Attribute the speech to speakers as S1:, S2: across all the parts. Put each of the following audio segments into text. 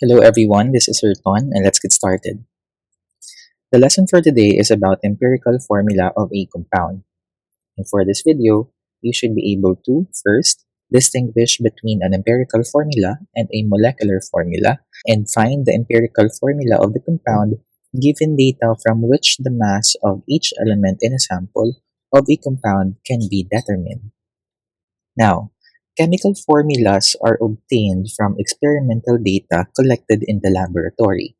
S1: Hello everyone, this is Erton and let's get started. The lesson for today is about empirical formula of a compound. And for this video, you should be able to first distinguish between an empirical formula and a molecular formula and find the empirical formula of the compound given data from which the mass of each element in a sample of a compound can be determined. Now, chemical formulas are obtained from experimental data collected in the laboratory.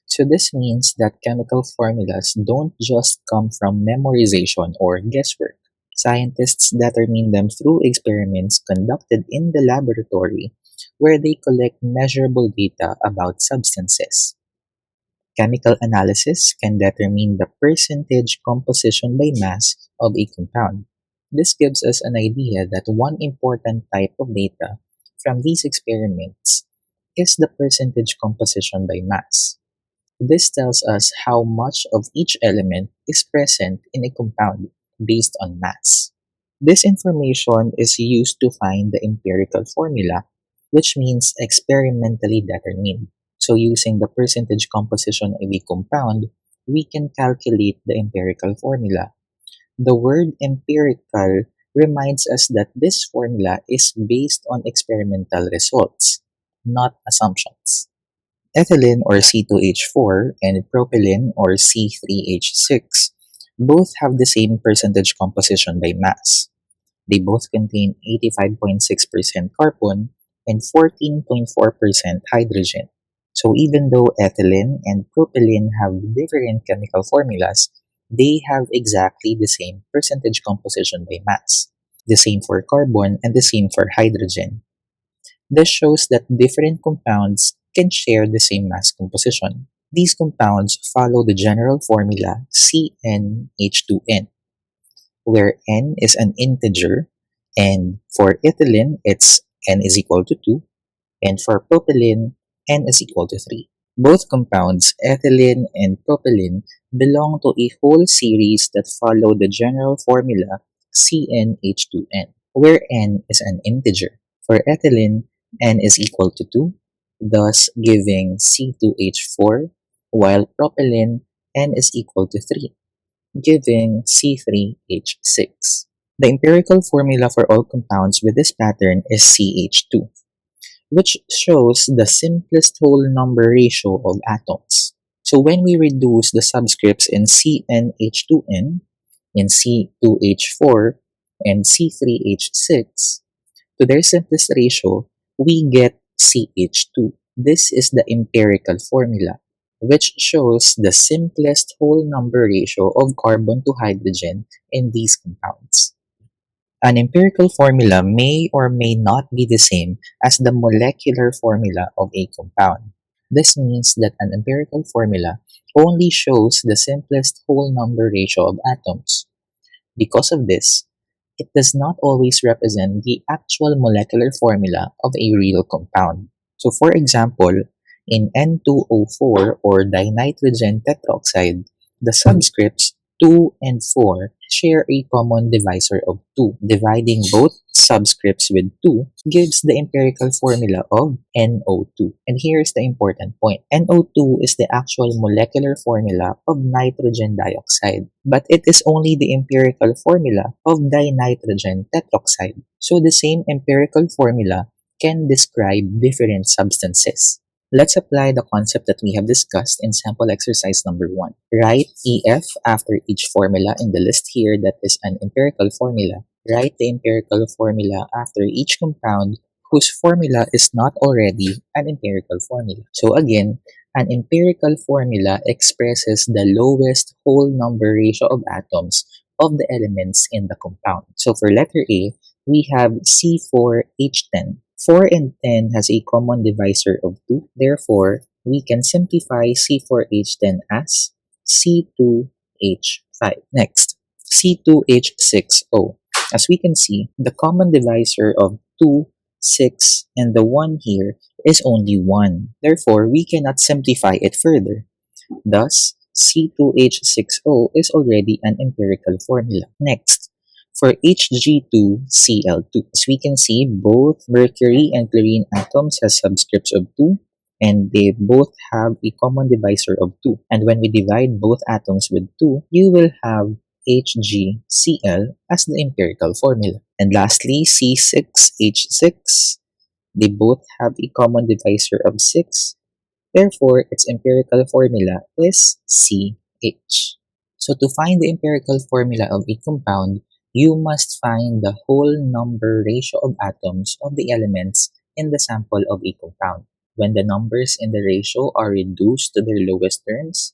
S1: So this means that chemical formulas don't just come from memorization or guesswork. Scientists determine them through experiments conducted in the laboratory where they collect measurable data about substances. Chemical analysis can determine the percentage composition by mass of a compound. This gives us an idea that one important type of data from these experiments is the percentage composition by mass. This tells us how much of each element is present in a compound based on mass. This information is used to find the empirical formula, which means experimentally determined. So using the percentage composition of a compound, we can calculate the empirical formula. The word empirical reminds us that this formula is based on experimental results, not assumptions. Ethylene or C2H4 and propylene or C3H6 both have the same percentage composition by mass. They both contain 85.6% carbon and 14.4% hydrogen. So even though ethylene and propylene have different chemical formulas, they have exactly the same percentage composition by mass. The same for carbon and the same for hydrogen. This shows that different compounds can share the same mass composition. These compounds follow the general formula CnH2n, where n is an integer, and for ethylene, it's n is equal to 2, and for propylene, n is equal to 3. Both compounds, ethylene and propylene, belong to a whole series that follow the general formula CnH2n, where n is an integer. For ethylene, n is equal to 2, thus giving C2H4, while propylene, n is equal to 3, giving C3H6. The empirical formula for all compounds with this pattern is CH2, which shows the simplest whole number ratio of atoms. So when we reduce the subscripts in CnH2n, in C2H4, and C3H6 to their simplest ratio, we get CH2. This is the empirical formula, which shows the simplest whole number ratio of carbon to hydrogen in these compounds. An empirical formula may or may not be the same as the molecular formula of a compound. This means that an empirical formula only shows the simplest whole number ratio of atoms. Because of this, it does not always represent the actual molecular formula of a real compound. So for example, in N2O4 or dinitrogen tetroxide, the subscripts 2 and 4 share a common divisor of 2. Dividing both subscripts with 2 gives the empirical formula of NO2. And here's the important point. NO2 is the actual molecular formula of nitrogen dioxide, but it is only the empirical formula of dinitrogen tetroxide. So the same empirical formula can describe different substances. Let's apply the concept that we have discussed in sample exercise number 1. Write EF after each formula in the list here that is an empirical formula. Write the empirical formula after each compound whose formula is not already an empirical formula. So again, an empirical formula expresses the lowest whole number ratio of atoms of the elements in the compound. So for letter A, we have C4H10. 4 and 10 has a common divisor of 2. Therefore, we can simplify C4H10 as C2H5. Next, C2H6O. As we can see, the common divisor of 2, 6, and the 1 here is only 1. Therefore, we cannot simplify it further. Thus, C2H6O is already an empirical formula. Next, for Hg2Cl2, as we can see, both mercury and chlorine atoms has subscripts of 2, and they both have a common divisor of 2. And when we divide both atoms with 2, you will have HgCl as the empirical formula. And lastly, C6H6, they both have a common divisor of 6. Therefore, its empirical formula is CH. So to find the empirical formula of a compound, you must find the whole number ratio of atoms of the elements in the sample of a compound. When the numbers in the ratio are reduced to their lowest terms,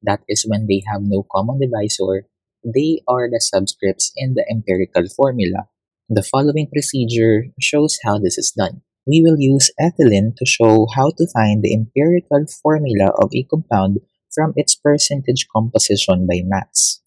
S1: that is when they have no common divisor, they are the subscripts in the empirical formula. The following procedure shows how this is done. We will use ethylene to show how to find the empirical formula of a compound from its percentage composition by mass.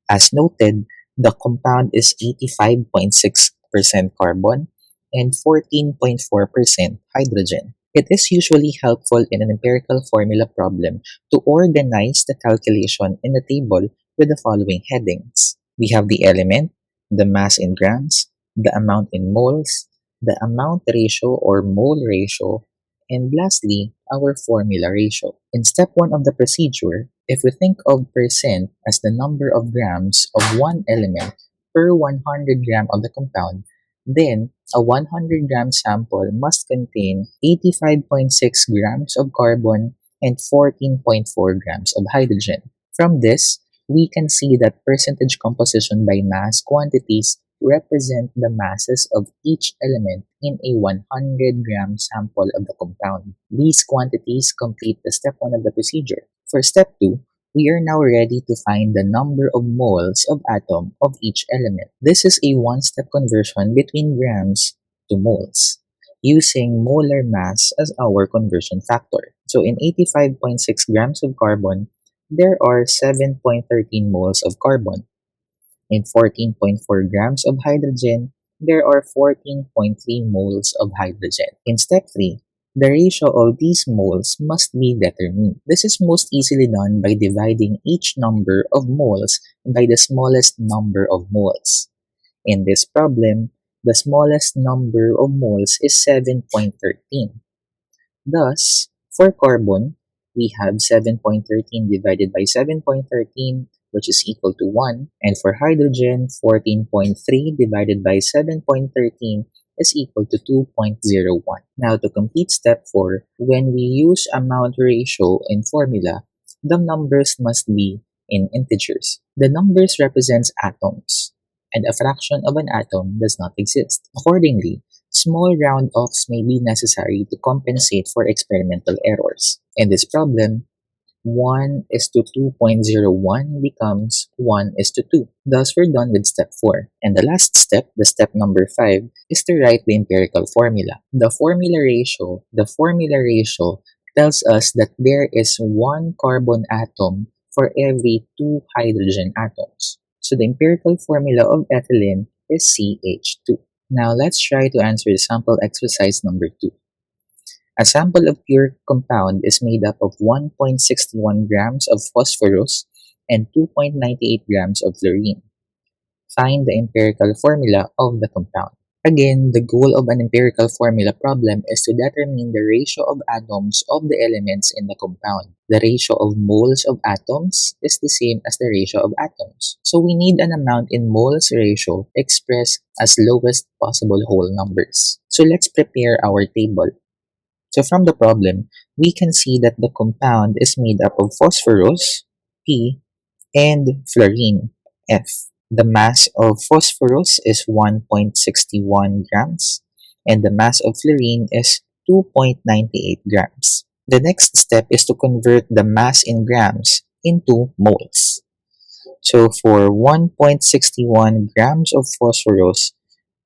S1: As noted, the compound is 85.6% carbon and 14.4% hydrogen. It is usually helpful in an empirical formula problem to organize the calculation in a table with the following headings. We have the element, the mass in grams, the amount in moles, the amount ratio or mole ratio, and lastly, our formula ratio. In step 1 of the procedure, if we think of percent as the number of grams of one element per 100 gram of the compound, then a 100 gram sample must contain 85.6 grams of carbon and 14.4 grams of hydrogen. From this, we can see that percentage composition by mass quantities represent the masses of each element in a 100 gram sample of the compound. These quantities complete the step 1 of the procedure. For step 2, we are now ready to find the number of moles of atom of each element. This is a one-step conversion between grams to moles, using molar mass as our conversion factor. So in 85.6 grams of carbon, there are 7.13 moles of carbon. In 14.4 grams of hydrogen, there are 14.3 moles of hydrogen. In step 3, the ratio of these moles must be determined. This is most easily done by dividing each number of moles by the smallest number of moles. In this problem, the smallest number of moles is 7.13. Thus, for carbon, we have 7.13 divided by 7.13, which is equal to 1. And for hydrogen, 14.3 divided by 7.13 is equal to 2.01. Now, to complete step 4, when we use amount ratio in formula, the numbers must be in integers. The numbers represents atoms, and a fraction of an atom does not exist. Accordingly, small round-offs may be necessary to compensate for experimental errors. In this problem, 1 is to 2.01 becomes 1 is to 2. Thus, we're done with step 4. And the last step, the step number 5, is to write the empirical formula. The formula ratio tells us that there is 1 carbon atom for every 2 hydrogen atoms. So the empirical formula of ethylene is CH2. Now let's try to answer the sample exercise number 2. A sample of pure compound is made up of 1.61 grams of phosphorus and 2.98 grams of fluorine. Find the empirical formula of the compound. Again, the goal of an empirical formula problem is to determine the ratio of atoms of the elements in the compound. The ratio of moles of atoms is the same as the ratio of atoms. So we need an amount in moles ratio expressed as lowest possible whole numbers. So let's prepare our table. So from the problem, we can see that the compound is made up of phosphorus, P, and fluorine, F. The mass of phosphorus is 1.61 grams, and the mass of fluorine is 2.98 grams. The next step is to convert the mass in grams into moles. So for 1.61 grams of phosphorus,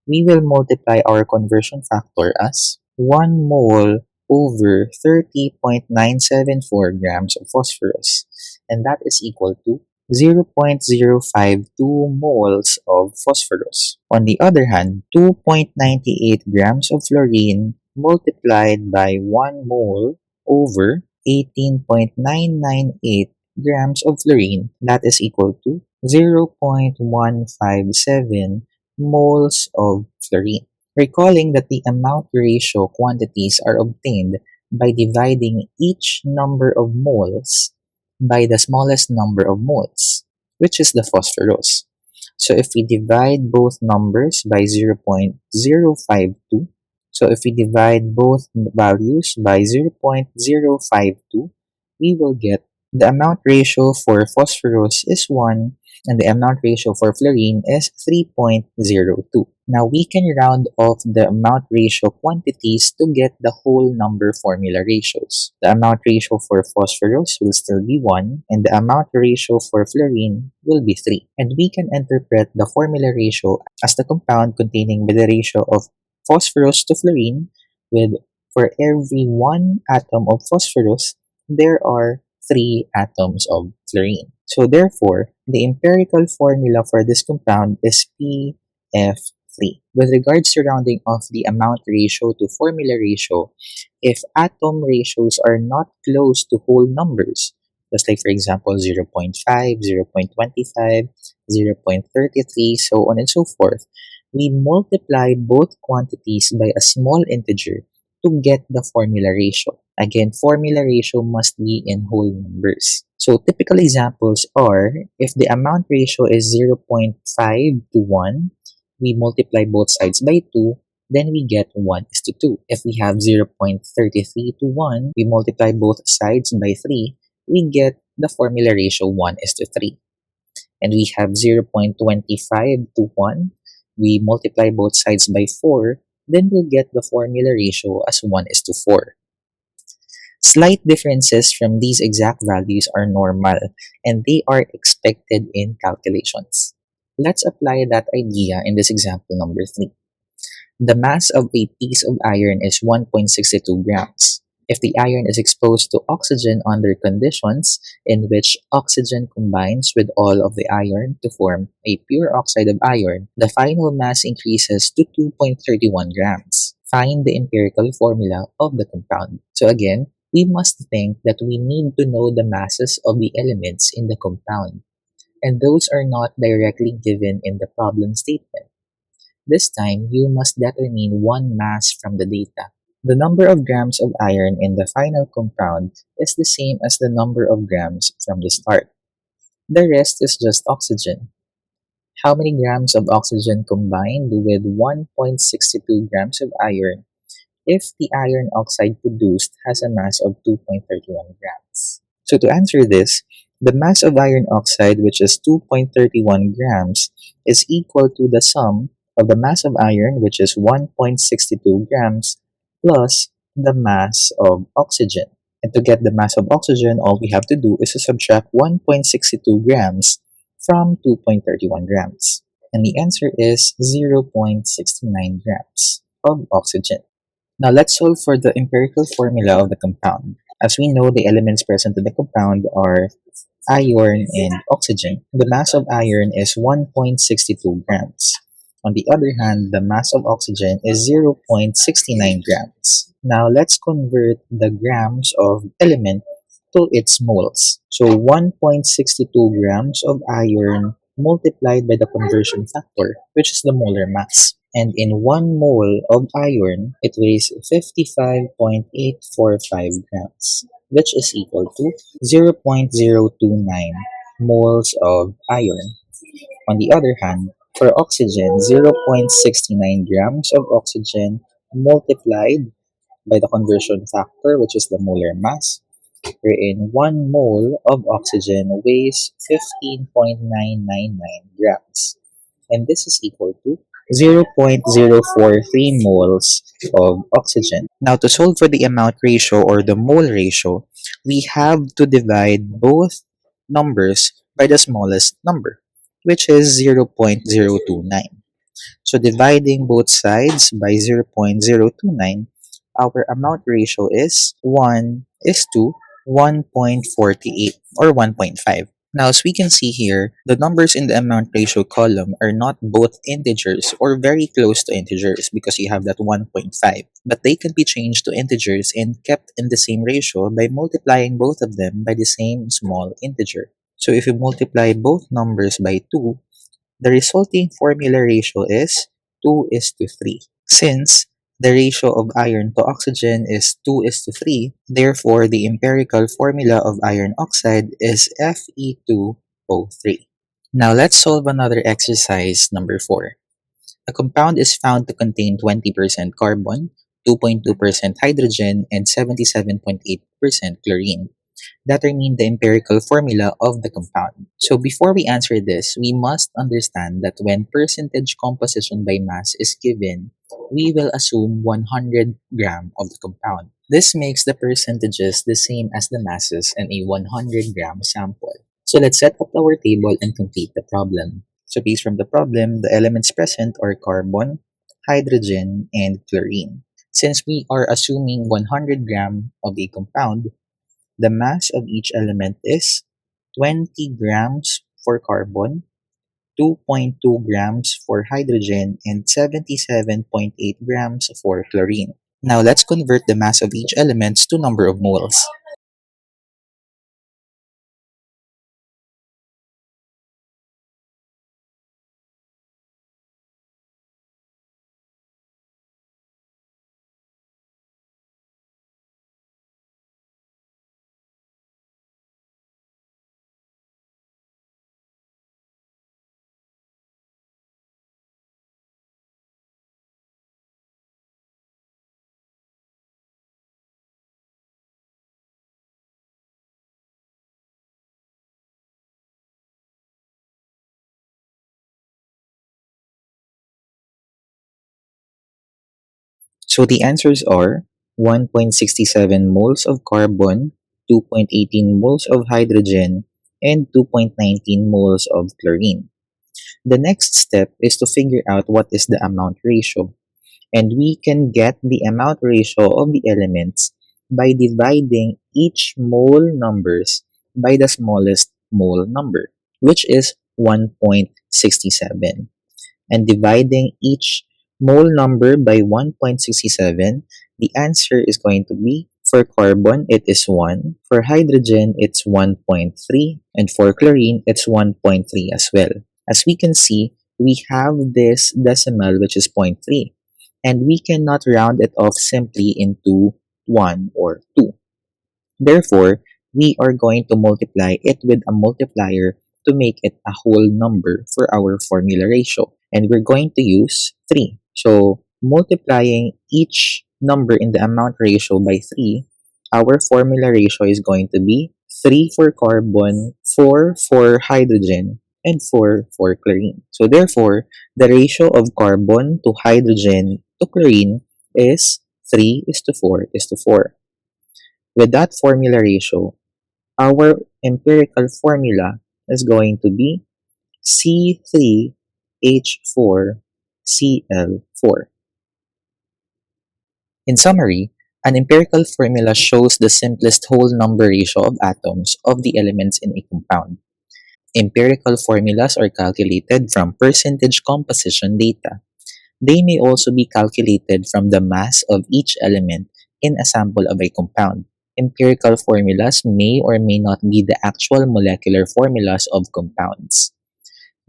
S1: we will multiply our conversion factor as 1 mole over 30.974 grams of phosphorus, and that is equal to 0.052 moles of phosphorus. On the other hand, 2.98 grams of fluorine multiplied by 1 mole over 18.998 grams of fluorine, that is equal to 0.157 moles of fluorine. Recalling that the amount ratio quantities are obtained by dividing each number of moles by the smallest number of moles, which is the phosphorus. So if we divide both numbers by 0.052, so if we divide both values by 0.052, we will get the amount ratio for phosphorus is 1 and the amount ratio for fluorine is 3.02. Now we can round off the amount ratio quantities to get the whole number formula ratios. The amount ratio for phosphorus will still be 1 and the amount ratio for fluorine will be 3. And we can interpret the formula ratio as the compound containing the ratio of phosphorus to fluorine with for every 1 atom of phosphorus, there are 3 atoms of fluorine. So therefore, the empirical formula for this compound is PF3. With regards to rounding off the amount ratio to formula ratio, if atom ratios are not close to whole numbers, just like for example 0.5, 0.25, 0.33, so on and so forth, we multiply both quantities by a small integer to get the formula ratio. Again, formula ratio must be in whole numbers. So typical examples are, if the amount ratio is 0.5 to 1, we multiply both sides by 2, then we get 1 is to 2. If we have 0.33 to 1, we multiply both sides by 3, we get the formula ratio 1 is to 3. And we have 0.25 to 1, we multiply both sides by 4, then we'll get the formula ratio as 1 is to 4. Slight differences from these exact values are normal, and they are expected in calculations. Let's apply that idea in this example number 3. The mass of a piece of iron is 1.62 grams. If the iron is exposed to oxygen under conditions in which oxygen combines with all of the iron to form a pure oxide of iron, the final mass increases to 2.31 grams. Find the empirical formula of the compound. So again, we must think that we need to know the masses of the elements in the compound, and those are not directly given in the problem statement. This time, you must determine one mass from the data. The number of grams of iron in the final compound is the same as the number of grams from the start. The rest is just oxygen. How many grams of oxygen combined with 1.62 grams of iron if the iron oxide produced has a mass of 2.31 grams? So to answer this, the mass of iron oxide, which is 2.31 grams, is equal to the sum of the mass of iron, which is 1.62 grams, plus the mass of oxygen. And to get the mass of oxygen, all we have to do is to subtract 1.62 grams from 2.31 grams. And the answer is 0.69 grams of oxygen. Now let's solve for the empirical formula of the compound. As we know, the elements present in the compound are iron and oxygen. The mass of iron is 1.62 grams. On the other hand, the mass of oxygen is 0.69 grams. Now let's convert the grams of element to its moles. So 1.62 grams of iron multiplied by the conversion factor, which is the molar mass. And in 1 mole of iron, it weighs 55.845 grams, which is equal to 0.029 moles of iron. On the other hand, for oxygen, 0.69 grams of oxygen multiplied by the conversion factor, which is the molar mass, wherein 1 mole of oxygen weighs 15.999 grams. And this is equal to 0.043 moles of oxygen. Now, to solve for the amount ratio or the mole ratio, we have to divide both numbers by the smallest number, which is 0.029. So dividing both sides by 0.029, our amount ratio is 1 is to 1.48 or 1.5. Now, as we can see here, the numbers in the amount ratio column are not both integers or very close to integers because you have that 1.5, but they can be changed to integers and kept in the same ratio by multiplying both of them by the same small integer. So if you multiply both numbers by 2, the resulting formula ratio is 2 is to 3. Since The ratio of iron to oxygen is 2 is to 3. Therefore, the empirical formula of iron oxide is Fe2O3. Now let's solve another exercise number 4. A compound is found to contain 20% carbon, 2.2% hydrogen, and 77.8% chlorine. Determine the empirical formula of the compound. So before we answer this, we must understand that when percentage composition by mass is given, we will assume 100 gram of the compound. This makes the percentages the same as the masses in a 100-gram sample. So let's set up our table and complete the problem. So based from the problem, the elements present are carbon, hydrogen, and chlorine. Since we are assuming 100 gram of a compound, the mass of each element is 20 grams for carbon, 2.2 grams for hydrogen, and 77.8 grams for chlorine. Now let's convert the mass of each element to number of moles. So the answers are 1.67 moles of carbon, 2.18 moles of hydrogen, and 2.19 moles of chlorine. The next step is to figure out what is the amount ratio. And we can get the amount ratio of the elements by dividing each mole numbers by the smallest mole number, which is 1.67. And dividing each mole number by 1.67, the answer is going to be for carbon, it is 1. For hydrogen, it's 1.3. And for chlorine, it's 1.3 as well. As we can see, we have this decimal which is zero point 0.3. And we cannot round it off simply into 1 or 2. Therefore, we are going to multiply it with a multiplier to make it a whole number for our formula ratio. And we're going to use 3. So, multiplying each number in the amount ratio by 3, our formula ratio is going to be 3 for carbon, 4 for hydrogen, and 4 for chlorine. So, therefore, the ratio of carbon to hydrogen to chlorine is 3 is to 4 is to 4. With that formula ratio, our empirical formula is going to be C3H4Cl4. In summary, an empirical formula shows the simplest whole number ratio of atoms of the elements in a compound. Empirical formulas are calculated from percentage composition data. They may also be calculated from the mass of each element in a sample of a compound. Empirical formulas may or may not be the actual molecular formulas of compounds.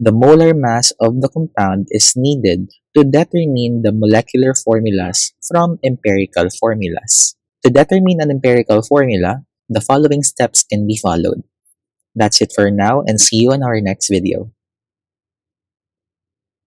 S1: The molar mass of the compound is needed to determine the molecular formulas from empirical formulas. To determine an empirical formula, the following steps can be followed. That's it for now and see you in our next video.